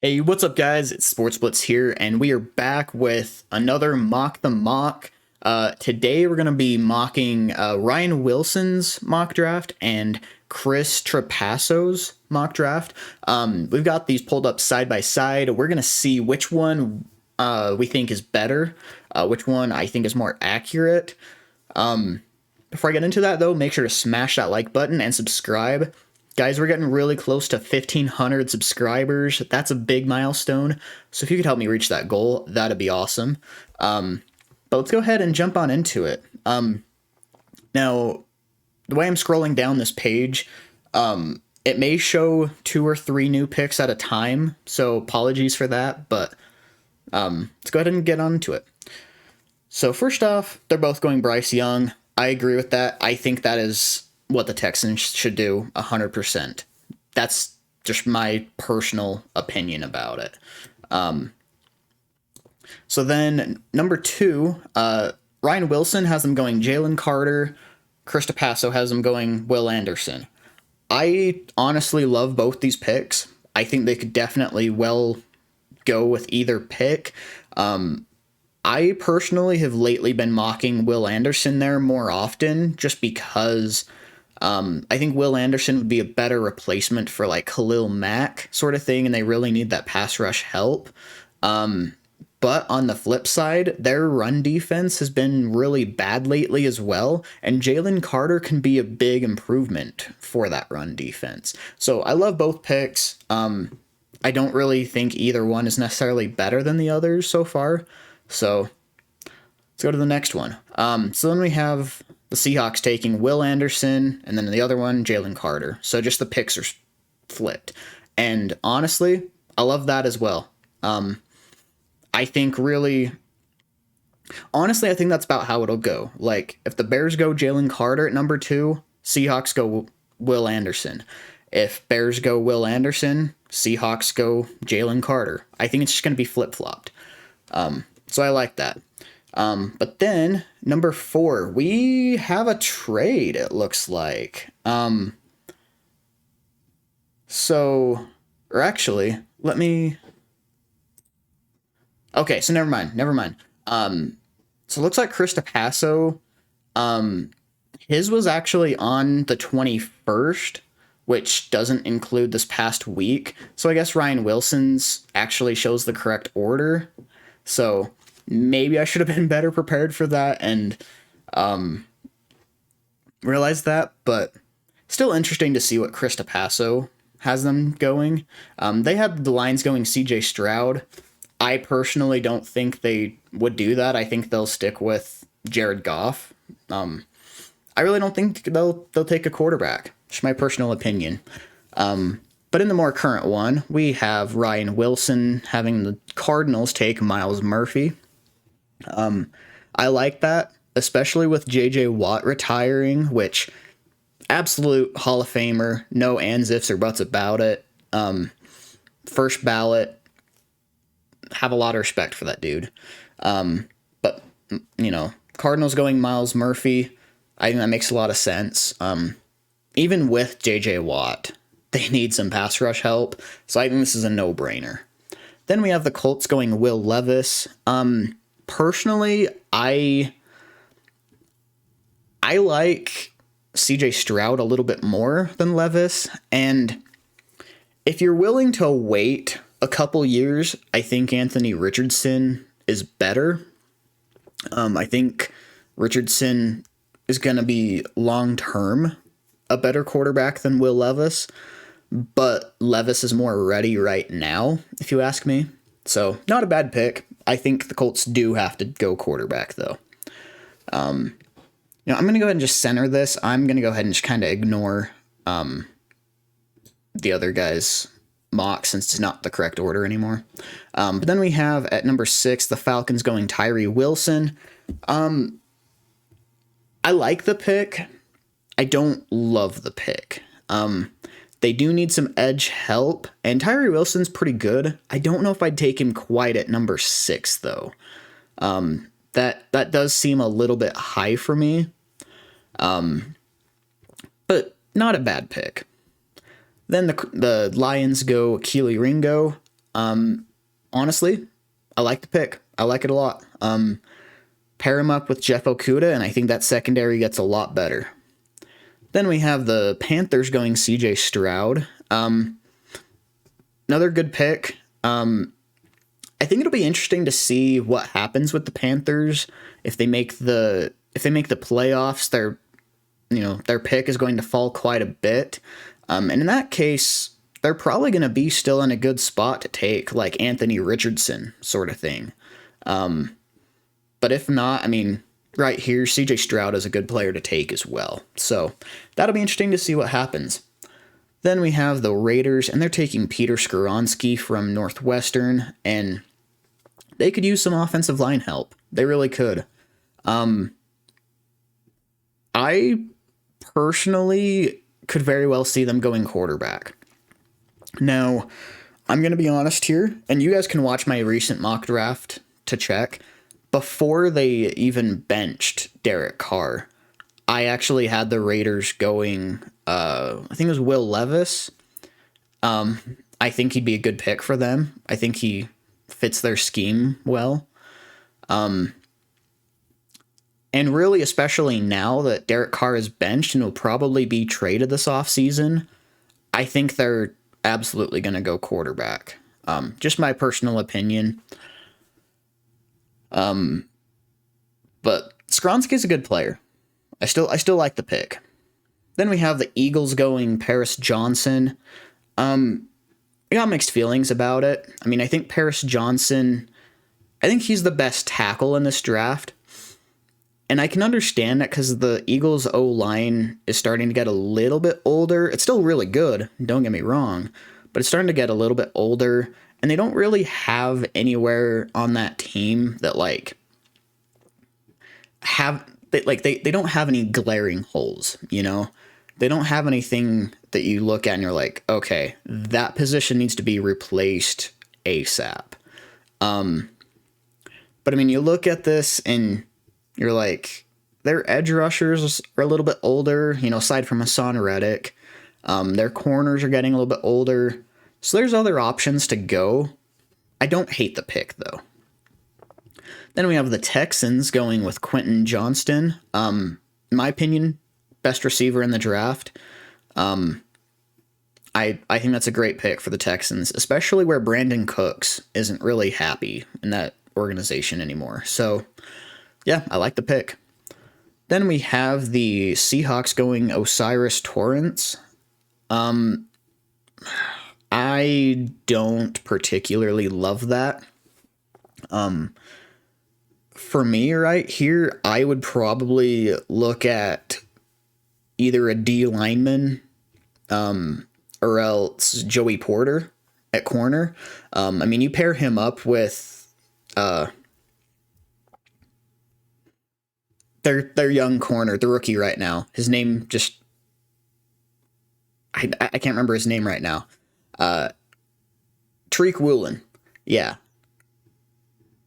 Hey, what's up, guys? It's Sports Blitz here, and we are back with another Mock the Mock. Today, we're going to be mocking Ryan Wilson's mock draft and Chris Trapasso's mock draft. We've got these pulled up side by side. We're going to see which one we think is better, which one I think is more accurate. Before I get into that, though, make sure to smash that like button and subscribe. Guys, we're getting really close to 1,500 subscribers. That's a big milestone. So if you could help me reach that goal, that'd be awesome. But let's go ahead and jump on into it. Now, the way I'm scrolling down this page, it may show 2 or 3 new picks at a time. So apologies for that, but let's go ahead and get on to it. So first off, they're both going Bryce Young. I agree with that. I think that is what the Texans should do 100%. That's just my personal opinion about it. So then number 2, Ryan Wilson has them going Jalen Carter. Chris Passo has them going Will Anderson. I honestly love both these picks. I think they could definitely well go with either pick. I personally have lately been mocking Will Anderson there more often just because I think Will Anderson would be a better replacement for like Khalil Mack sort of thing, and they really need that pass rush help. But on the flip side, their run defense has been really bad lately as well, and Jalen Carter can be a big improvement for that run defense. So I love both picks. I don't really think either one is necessarily better than the others so far. So let's go to the next one. So then we have the Seahawks taking Will Anderson, and then the other one, Jalen Carter. So just the picks are flipped. And honestly, I love that as well. I think honestly, I think that's about how it'll go. Like, if the Bears go Jalen Carter at number 2, Seahawks go Will Anderson. If Bears go Will Anderson, Seahawks go Jalen Carter. I think it's just going to be flip-flopped. So I like that. But then number 4, we have a trade, it looks like. Or actually, okay, so never mind. So it looks like Chris Passo, his was actually on the 21st, which doesn't include this past week. So I guess Ryan Wilson's actually shows the correct order. So maybe I should have been better prepared for that and realized that, but still interesting to see what Chris Passo has them going. They had the Lions going CJ Stroud. I personally don't think they would do that. I think they'll stick with Jared Goff. I really don't think they'll take a quarterback. Just my personal opinion. But in the more current one, we have Ryan Wilson having the Cardinals take Miles Murphy. I like that, especially with J.J. Watt retiring, which absolute Hall of Famer, no ands, ifs, or buts about it. First ballot, have a lot of respect for that dude. But, Cardinals going Miles Murphy, I think that makes a lot of sense. Even with J.J. Watt, they need some pass rush help, so I think this is a no-brainer. Then we have the Colts going Will Levis. Personally, I like CJ Stroud a little bit more than Levis, and if you're willing to wait a couple years, I think Anthony Richardson is better. I think Richardson is going to be long-term a better quarterback than Will Levis, but Levis is more ready right now, if you ask me. So, not a bad pick. I think the Colts do have to go quarterback, though. I'm going to go ahead and just center this. I'm going to go ahead and just kind of ignore the other guys' mock since it's not the correct order anymore. But then we have at number 6, the Falcons going Tyree Wilson. I like the pick. I don't love the pick. They do need some edge help, and Tyree Wilson's pretty good. I don't know if I'd take him quite at number 6, though. That does seem a little bit high for me. But not a bad pick. Then the Lions go Keely Ringo. Honestly, I like the pick. I like it a lot. Pair him up with Jeff Okuda, and I think that secondary gets a lot better. Then we have the Panthers going CJ Stroud. Another good pick. I think it'll be interesting to see what happens with the Panthers if they make the playoffs. Their pick is going to fall quite a bit, and in that case, they're probably going to be still in a good spot to take like Anthony Richardson sort of thing. But if not, I mean, right here, CJ Stroud is a good player to take as well. So that'll be interesting to see what happens. Then we have the Raiders, and they're taking Peter Skoronski from Northwestern, and they could use some offensive line help. They really could. I personally could very well see them going quarterback. Now, I'm going to be honest here, and you guys can watch my recent mock draft to check. Before they even benched Derek Carr, I actually had the Raiders going, I think it was Will Levis. I think he'd be a good pick for them. I think he fits their scheme well. And really, especially now that Derek Carr is benched and will probably be traded this offseason, I think they're absolutely going to go quarterback. Just my personal opinion. But Skoronski is a good player. I still like the pick. Then we have the Eagles going Paris Johnson. I got mixed feelings about it. I mean, I think Paris Johnson, I think he's the best tackle in this draft. And I can understand that because the Eagles' O-line is starting to get a little bit older. It's still really good, don't get me wrong, but it's starting to get a little bit older, and they don't really have anywhere on that team that they don't have any glaring holes, you know? They don't have anything that you look at and you're like, okay, that position needs to be replaced ASAP. But I mean, you look at this and you're like, their edge rushers are a little bit older, you know, aside from Hassan Reddick. Their corners are getting a little bit older. So there's other options to go. I don't hate the pick, though. Then we have the Texans going with Quentin Johnston. In my opinion, best receiver in the draft. I think that's a great pick for the Texans, especially where Brandon Cooks isn't really happy in that organization anymore. So, yeah, I like the pick. Then we have the Seahawks going Osiris Torrance. I don't particularly love that. For me, right here, I would probably look at either a D lineman, or else Joey Porter at corner. I mean, you pair him up with their young corner, the rookie right now. His name just I can't remember his name right now. Tariq Woolen. Yeah.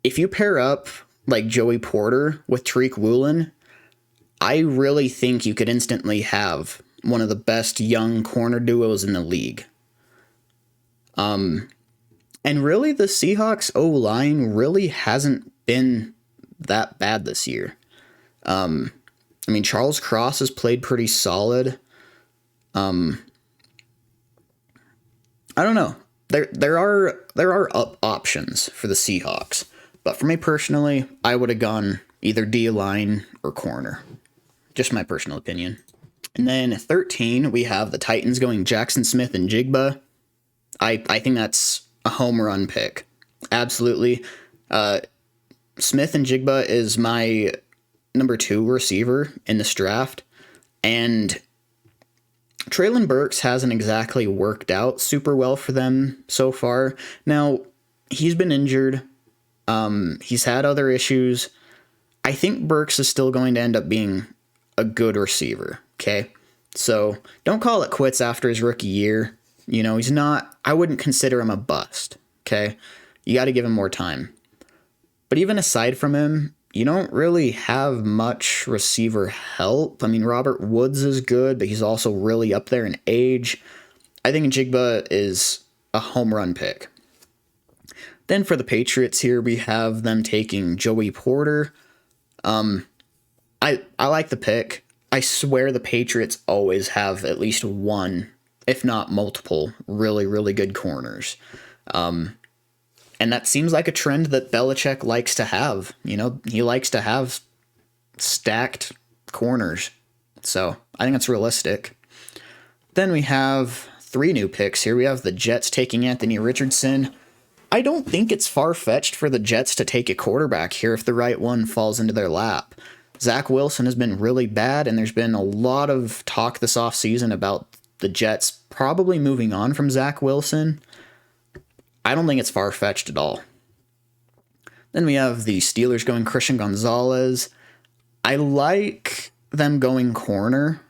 If you pair up like Joey Porter with Tariq Woolen, I really think you could instantly have one of the best young corner duos in the league. And really the Seahawks O-line really hasn't been that bad this year. I mean, Charles Cross has played pretty solid. I don't know. There are options for the Seahawks, but for me personally, I would have gone either D-line or corner. Just my personal opinion. And then 13, we have the Titans going Jackson Smith and Jigba. I think that's a home run pick. Absolutely. Smith and Jigba is my number 2 receiver in this draft, and Treylon Burks hasn't exactly worked out super well for them so far. Now, he's been injured. He's had other issues. I think Burks is still going to end up being a good receiver, okay? So don't call it quits after his rookie year. You know, he's not, I wouldn't consider him a bust, okay? You got to give him more time. But even aside from him, you don't really have much receiver help. I mean, Robert Woods is good, but he's also really up there in age. I think Jigba is a home run pick. Then for the Patriots here, we have them taking Joey Porter. I like the pick. I swear the Patriots always have at least one, if not multiple, really, really good corners. And that seems like a trend that Belichick likes to have. You know, he likes to have stacked corners. So I think that's realistic. Then we have 3 new picks here. We have the Jets taking Anthony Richardson. I don't think it's far-fetched for the Jets to take a quarterback here if the right one falls into their lap. Zach Wilson has been really bad, and there's been a lot of talk this offseason about the Jets probably moving on from Zach Wilson. I don't think it's far-fetched at all. Then we have the Steelers going Christian Gonzalez. I like them going corner,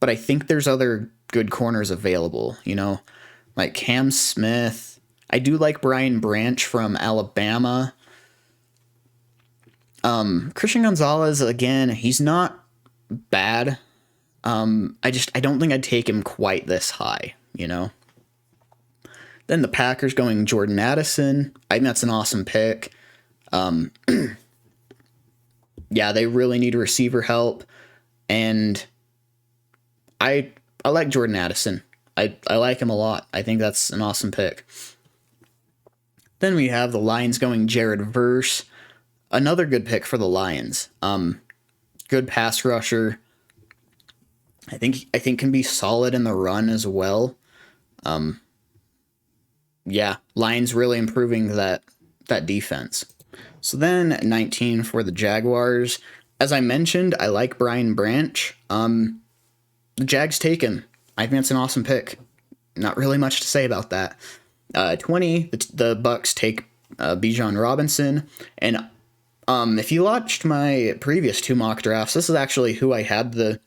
but I think there's other good corners available, you know, like Cam Smith. I do like Brian Branch from Alabama. Christian Gonzalez, again, he's not bad. I don't think I'd take him quite this high, you know. Then the Packers going Jordan Addison. I think that's an awesome pick. Yeah, they really need receiver help, and I like Jordan Addison. I like him a lot. I think that's an awesome pick. Then we have the Lions going Jared Verse. Another good pick for the Lions. Good pass rusher. I think can be solid in the run as well. Yeah, Lions really improving that defense. So then 19 for the Jaguars. As I mentioned, I like Brian Branch. The Jags take him. I think that's an awesome pick. Not really much to say about that. 20, the Bucks take Bijan Robinson. And if you watched my previous 2 mock drafts, this is actually who I had the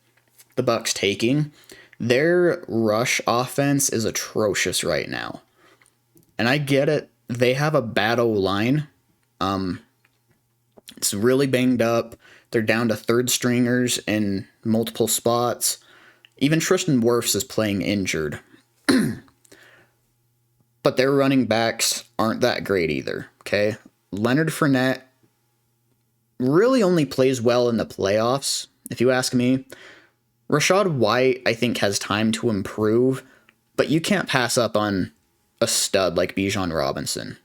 Bucks taking. Their rush offense is atrocious right now. And I get it. They have a bad O-line. It's really banged up. They're down to third stringers in multiple spots. Even Tristan Wirfs is playing injured. But their running backs aren't that great either, okay? Leonard Fournette really only plays well in the playoffs, if you ask me. Rashad White, I think, has time to improve, but you can't pass up on a stud like Bijan Robinson.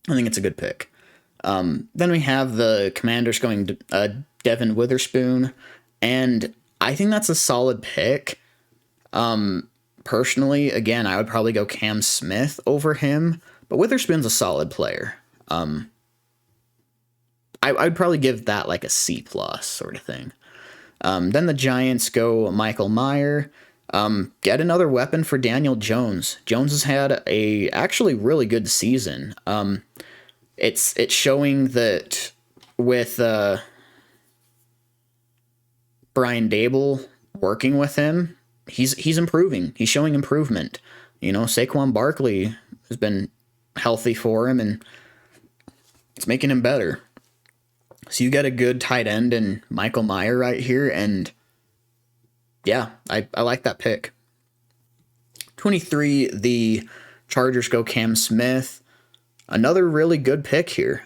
I think it's a good pick. Then we have the Commanders going Devin Witherspoon, and I think that's a solid pick. Personally, again, I would probably go Cam Smith over him, but Witherspoon's a solid player. I'd probably give that like a C+ sort of thing. Then the Giants go Michael Mayer. Get another weapon for Daniel Jones. Jones has had a actually really good season. It's showing that with Brian Dable working with him, he's improving. He's showing improvement. You know, Saquon Barkley has been healthy for him, and it's making him better. So you get a good tight end in Michael Mayer right here, and yeah, I like that pick. 23, the Chargers go Cam Smith. Another really good pick here.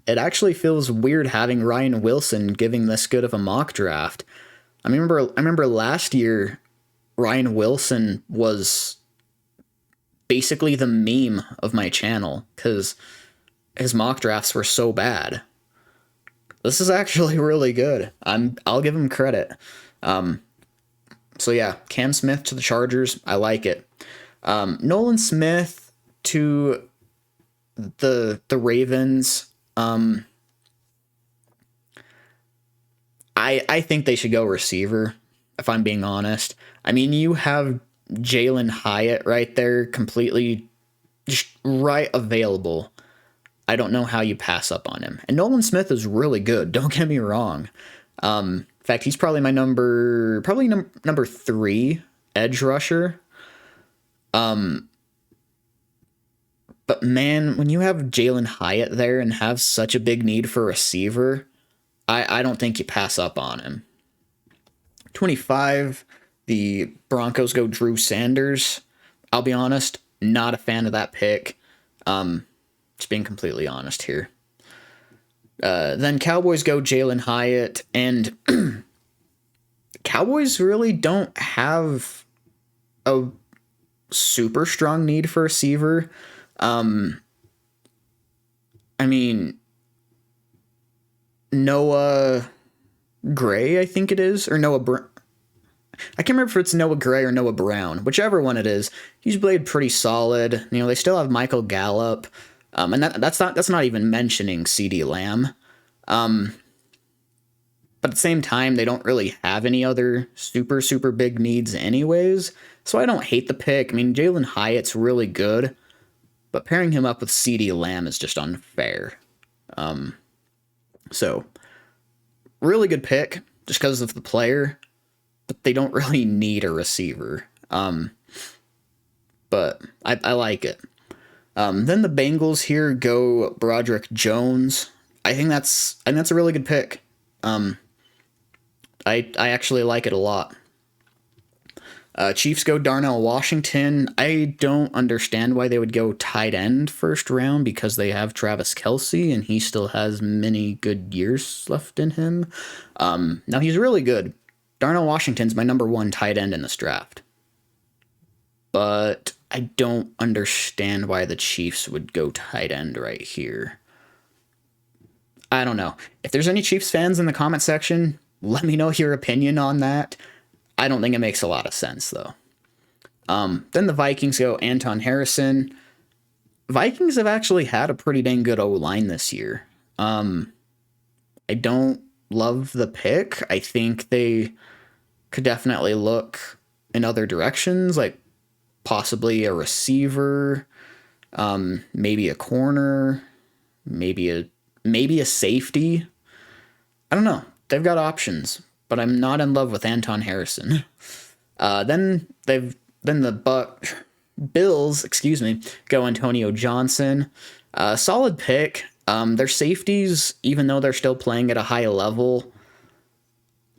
It actually feels weird having Ryan Wilson giving this good of a mock draft. I remember last year, Ryan Wilson was basically the meme of my channel because his mock drafts were so bad. This is actually really good. I'll give him credit. So yeah, Cam Smith to the Chargers. I like it. Nolan Smith to the Ravens. I think they should go receiver, if I'm being honest. I mean, you have Jalen Hyatt right there, completely just right available. I don't know how you pass up on him. And Nolan Smith is really good. Don't get me wrong. In fact, he's probably my number 3 edge rusher. But man, when you have Jalen Hyatt there and have such a big need for a receiver, I don't think you pass up on him. 25, the Broncos go Drew Sanders. I'll be honest, not a fan of that pick. Just being completely honest here. Then Cowboys go Jalen Hyatt, and Cowboys really don't have a super strong need for a receiver. I mean, Noah Gray, I think it is, or I can't remember if it's Noah Gray or Noah Brown, whichever one it is. He's played pretty solid. You know, they still have Michael Gallup, and that's not even mentioning CeeDee Lamb. But at the same time, they don't really have any other super big needs anyways. So I don't hate the pick. I mean, Jalen Hyatt's really good, but pairing him up with CeeDee Lamb is just unfair. So really good pick just because of the player, but they don't really need a receiver. But I like it. Then the Bengals here go Broderick Jones. I think that's a really good pick. I actually like it a lot. Chiefs go Darnell Washington. I don't understand why they would go tight end first round because they have Travis Kelce and he still has many good years left in him. Now he's really good. Darnell Washington's my number 1 tight end in this draft. But I don't understand why the Chiefs would go tight end right here. I don't know. If there's any Chiefs fans in the comment section, let me know your opinion on that. I don't think it makes a lot of sense, though. Then the Vikings go Anton Harrison. Vikings have actually had a pretty dang good O-line this year. I don't love the pick. I think they could definitely look in other directions, like possibly a receiver, maybe a corner, maybe a safety. I don't know. They've got options, but I'm not in love with Anton Harrison. Then the Bills, go Antonio Johnson. Solid pick. Their safeties, even though they're still playing at a high level,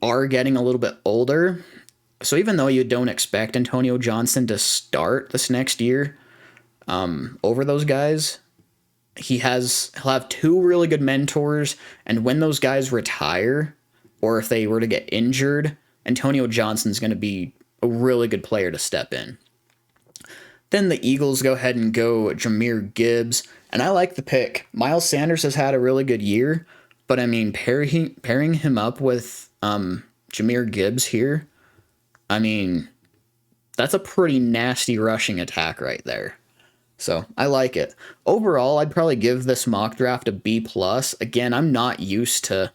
are getting a little bit older. So even though you don't expect Antonio Johnson to start this next year over those guys, he'll have 2 really good mentors, and when those guys retire, or if they were to get injured, Antonio Johnson's going to be a really good player to step in. Then the Eagles go ahead and go Jahmyr Gibbs, and I like the pick. Miles Sanders has had a really good year, but I mean, pairing him up with Jahmyr Gibbs here, I mean, that's a pretty nasty rushing attack right there. So I like it. Overall, I'd probably give this mock draft a B+. Again, I'm not used to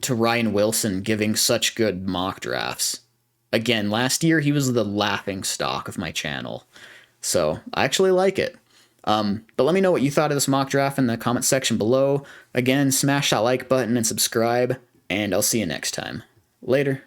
Ryan Wilson giving such good mock drafts. Again, last year he was the laughing stock of my channel. So I actually like it. But let me know what you thought of this mock draft in the comment section below. Again, smash that like button and subscribe, and I'll see you next time. Later.